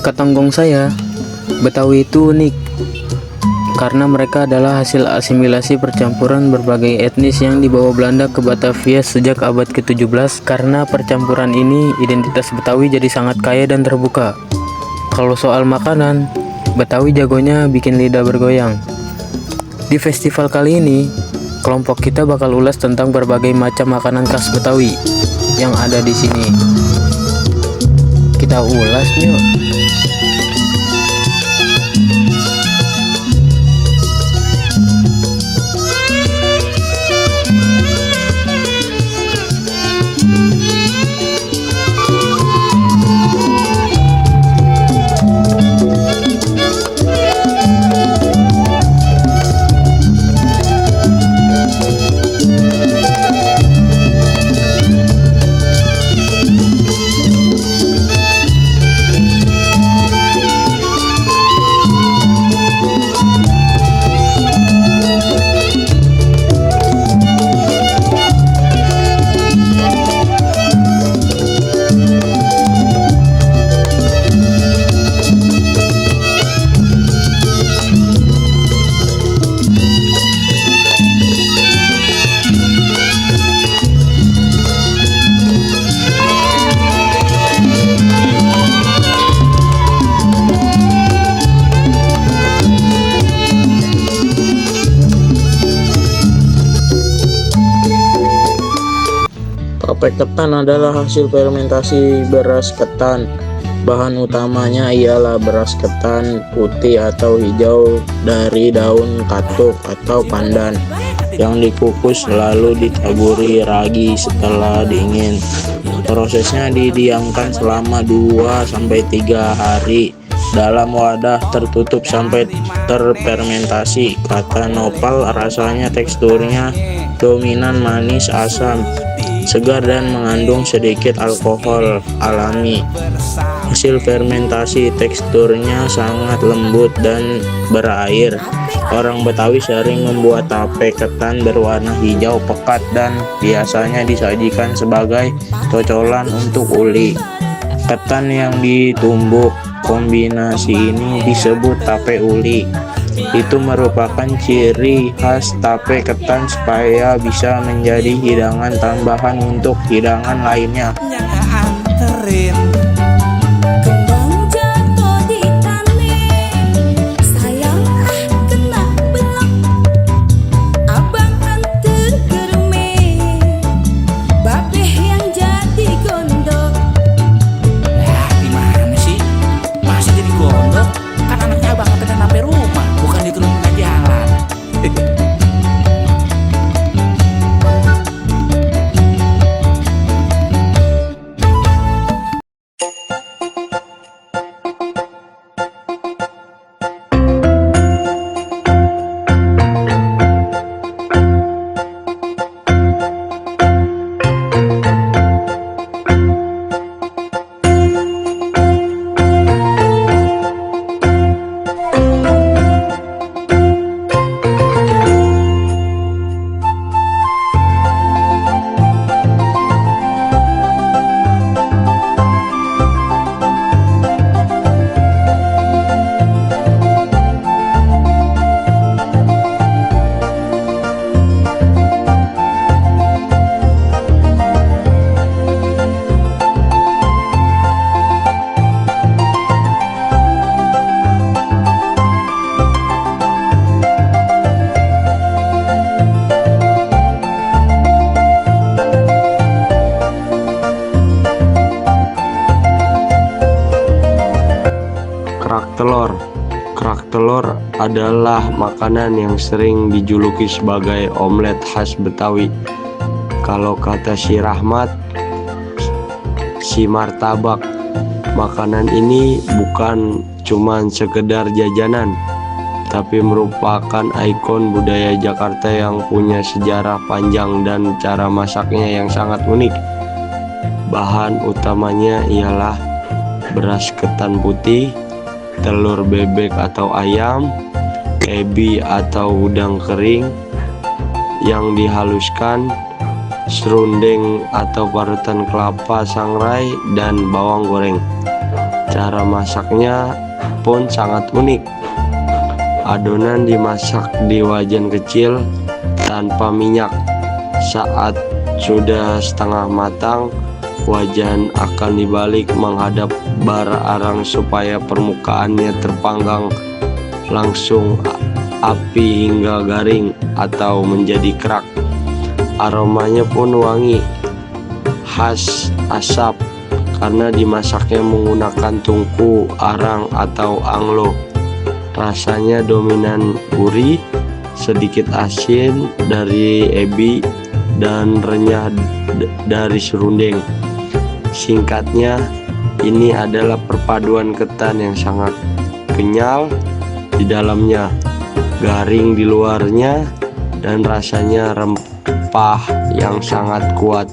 Kata tonggong saya, Betawi itu unik karena mereka adalah hasil asimilasi percampuran berbagai etnis yang dibawa Belanda ke Batavia sejak abad ke-17. Karena percampuran ini, identitas Betawi jadi sangat kaya dan terbuka. Kalau soal makanan, Betawi jagonya bikin lidah bergoyang. Di festival kali ini, kelompok kita bakal ulas tentang berbagai macam makanan khas Betawi yang ada di sini. kita ulas yuk. Tape ketan adalah hasil fermentasi beras ketan. Bahan utamanya ialah beras ketan putih atau hijau dari daun katuk atau pandan yang dikukus lalu ditaburi ragi setelah dingin. Prosesnya didiamkan selama 2-3 hari dalam wadah tertutup sampai terfermentasi. Kata nopal rasanya teksturnya dominan manis asam, segar dan mengandung sedikit alkohol alami. Hasil fermentasi teksturnya sangat lembut dan berair. Orang Betawi sering membuat tape ketan berwarna hijau pekat dan biasanya disajikan sebagai cocolan untuk uli. Ketan yang ditumbuk kombinasi ini disebut tape uli. Itu merupakan ciri khas tape ketan supaya bisa menjadi hidangan tambahan untuk hidangan lainnya. Kerak telur adalah makanan yang sering dijuluki sebagai omelet khas Betawi. Kalau kata si Rahmat, si martabak, makanan ini bukan cuman sekedar jajanan, tapi merupakan ikon budaya Jakarta yang punya sejarah panjang dan cara masaknya yang sangat unik. Bahan utamanya ialah beras ketan putih, telur bebek atau ayam, ebi atau udang kering yang dihaluskan, serundeng atau parutan kelapa sangrai, dan bawang goreng. Cara masaknya pun sangat unik. Adonan dimasak di wajan kecil tanpa minyak. Saat sudah setengah matang, wajan akan dibalik menghadap bara arang supaya permukaannya terpanggang langsung api hingga garing atau menjadi kerak. Aromanya pun wangi, khas asap karena dimasaknya menggunakan tungku, arang, atau anglo. Rasanya dominan gurih, sedikit asin dari ebi, dan renyah dari serundeng. Singkatnya, ini adalah perpaduan ketan yang sangat kenyal di dalamnya, garing di luarnya, dan rasanya rempah yang sangat kuat.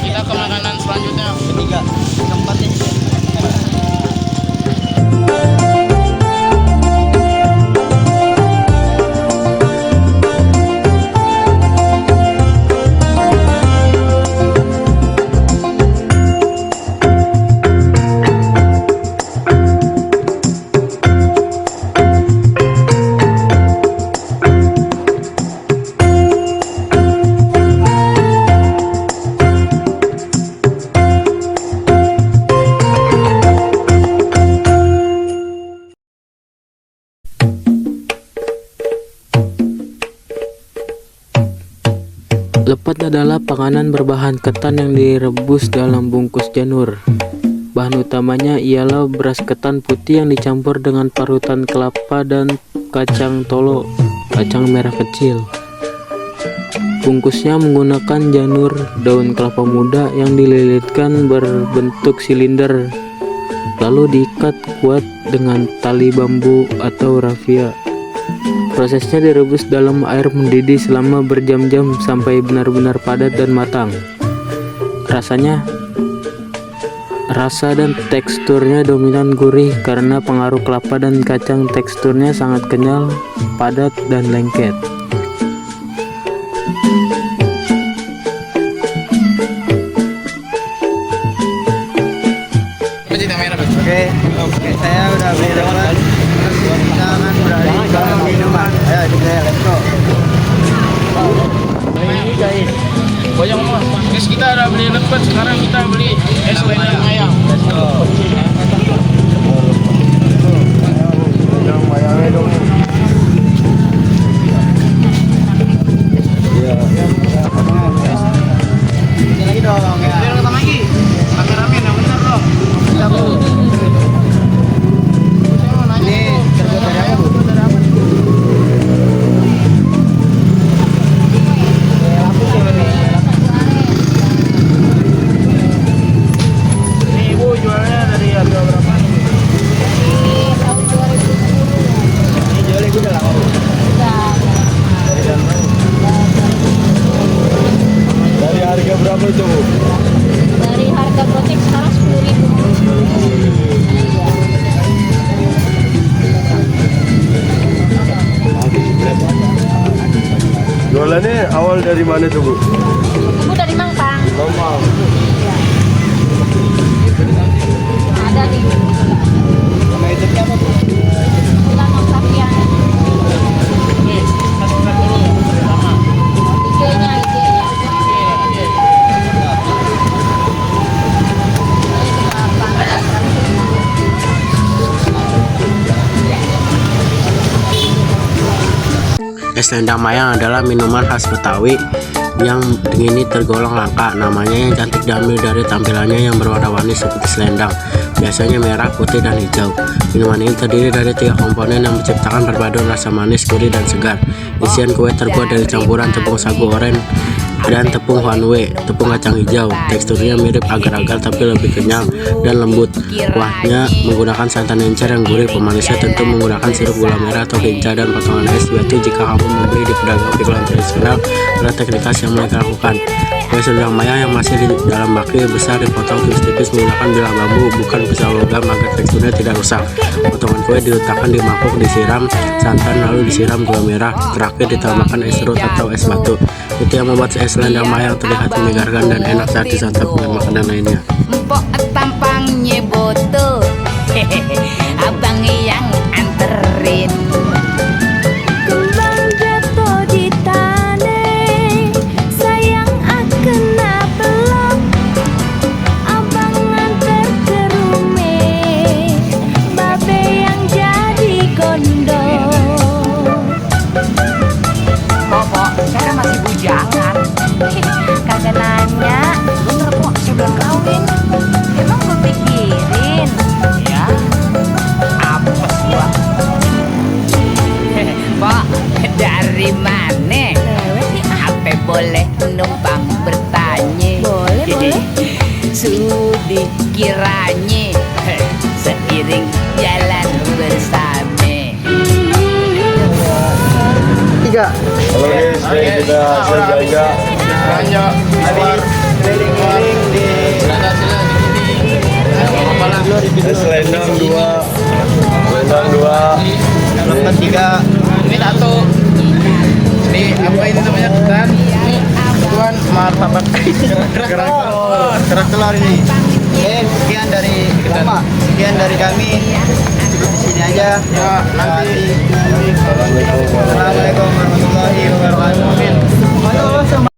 Kita ke makanan selanjutnya, ketiga, keempat ya. Lepet adalah panganan berbahan ketan yang direbus dalam bungkus janur. Bahan utamanya ialah beras ketan putih yang dicampur dengan parutan kelapa dan kacang tolo, kacang merah kecil. Bungkusnya menggunakan janur daun kelapa muda yang dililitkan berbentuk silinder, lalu diikat kuat dengan tali bambu atau rafia. Prosesnya direbus dalam air mendidih selama berjam-jam sampai benar-benar padat dan matang. Rasa dan teksturnya dominan gurih karena pengaruh kelapa dan kacang. Teksturnya sangat kenyal, padat, dan lengket. Oke, saya udah beli dapat. Kita akan beralih ke minuman. Ayo, let's go. Ini guys, banyak mas. Guys, kita udah beli lepet, sekarang kita beli es ledang ayam. Let's go. Lagi dong ya. Lagi. Rame-rame, yang bener dong. Ini terbuat dari apa, Bu? Ini ibu jualnya dari harga berapa? Ini Harga berapa itu, Bu? Dari harga gocek sekarang 10.000. Jualannya awal dari mana tuh, Bu? Ibu dari Mampang. Normal. Ada di Nama YouTube-nya apa, Bu? Bulan Oktavian. IG-nya. Es selendang mayang adalah minuman khas Betawi yang ini tergolong langka. Namanya yang cantik diambil dari tampilannya yang berwarna-warni seperti selendang, biasanya merah, putih, dan hijau. Minuman ini terdiri dari 3 komponen yang menciptakan perpaduan rasa manis, gurih, dan segar. Isian kue terbuat dari campuran tepung sagu oren dan tepung Hanwe, tepung kacang hijau. Teksturnya mirip agar-agar tapi lebih kenyal dan lembut. Kuahnya menggunakan santan encer yang gurih. Pemanisnya tentu menggunakan sirup gula merah atau genca dan potongan es batu. Jika kamu membeli di pedagang pikulan tradisional, ada teknik khas yang mereka lakukan. Kue selendang mayang yang masih di dalam baki besar dipotong tipis-tipis menggunakan bilah bambu, bukan pisau logam, agar teksturnya tidak rusak. Potongan kue diletakkan di mangkuk, disiram santan, lalu disiram gula merah. Terakhir ditambahkan es serut atau es batu. Itu yang membuat es selendang mayang terlihat menyegarkan dan enak saat disantap dengan makanan lainnya. Empok tampangnya boto, abang yang anterin. Kembang jatuh di tanah, sayang akan apelok. Abang nganter ke rumah, babe yang jadi gondok. Pokok, saya kan masih bujangan. Kagak nanya, Bener kok, saya belum kawin. emang gue pikirin. Ya, apes gua. Pok, dari mana? Lewat nih, Apa boleh numpang bertanya? Boleh. Sudi kiranya seiring jalan bersama. Tiga. Halo guys, kita jaga. Habis keliling-keliling di Es selendang 2. Selendang 2. tempat 3. Ini satu. Ini apa ini namanya ketan? Tuan martabak. Kerak telur ini. Sekian dari Bapak. Sekian dari kami. Cukup di sini aja. Ya, nanti. Assalamualaikum warahmatullahi wabarakatuh.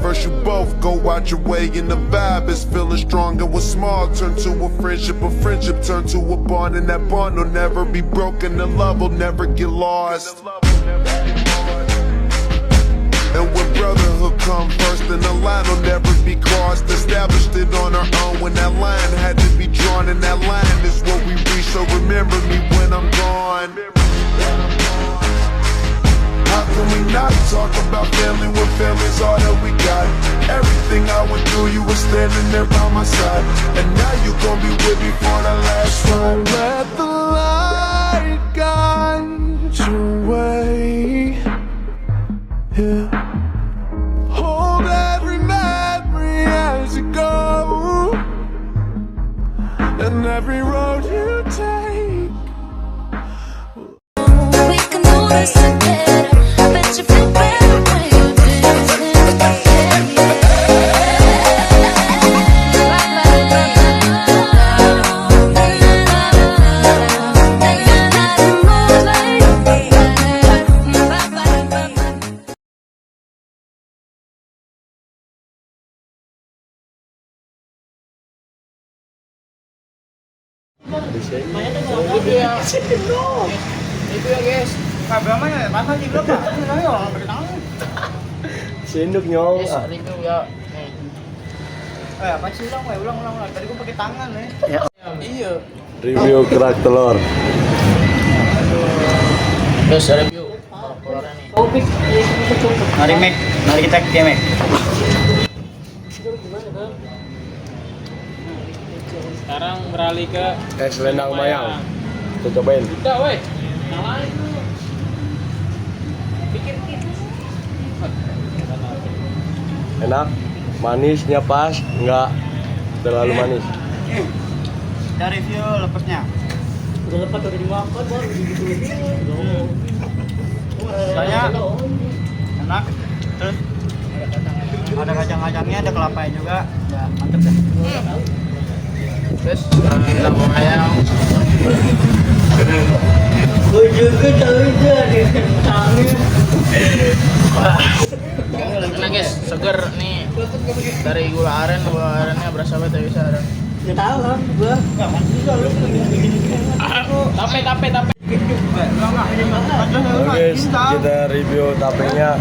First you both go out your way and the vibe is feeling strong, and what's small turn to a friendship turn to a bond, and that bond will never be broken, the love will never get lost. And when brotherhood come first, then the line will never be crossed. Established it on our own when that line had to be drawn, and that line is what we reach, so remember me when I'm gone. How can we not talk about family when family's all that we got? Everything I went through, you were standing there by my side, and now you gon' be with me for the last ride. Let the light guide your way. Yeah. Hold every memory as you go, and every road you take. we can do this together. Bet you feel better when you Itu ya guys. Kabarnya mana sih berapa? Ayo, bertangan. Sendok nyong. Review ya. Apa sih ulang, ulang. Tadi gua pakai tangan ya. Iya. Review kerak telur. Terus review telurnya nih. Mari Mac, mari kita ke Mac. Sekarang beralih ke Es selendang mayang. Tuh cobain. tidak, woi. Yang lain tuh. enak, manisnya pas, nggak terlalu manis. Kita review lepasnya. Udah lepas udah dimakan, rasanya enak, terus ada kacang-kacangnya, ada kelapanya juga, ya mantep deh. Terus lambung ayam. Nah guys, seger nih dari gula arennya berasa banget bisa ada. Nggak tahu kan, gua. Tape. Oke guys, kita review tapenya.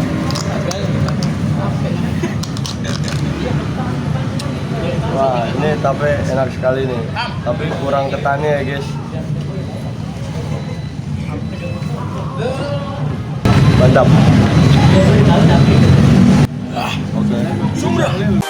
Wah, ini tape enak sekali nih. Tapi kurang ketannya ya guys. Mantap. Oke.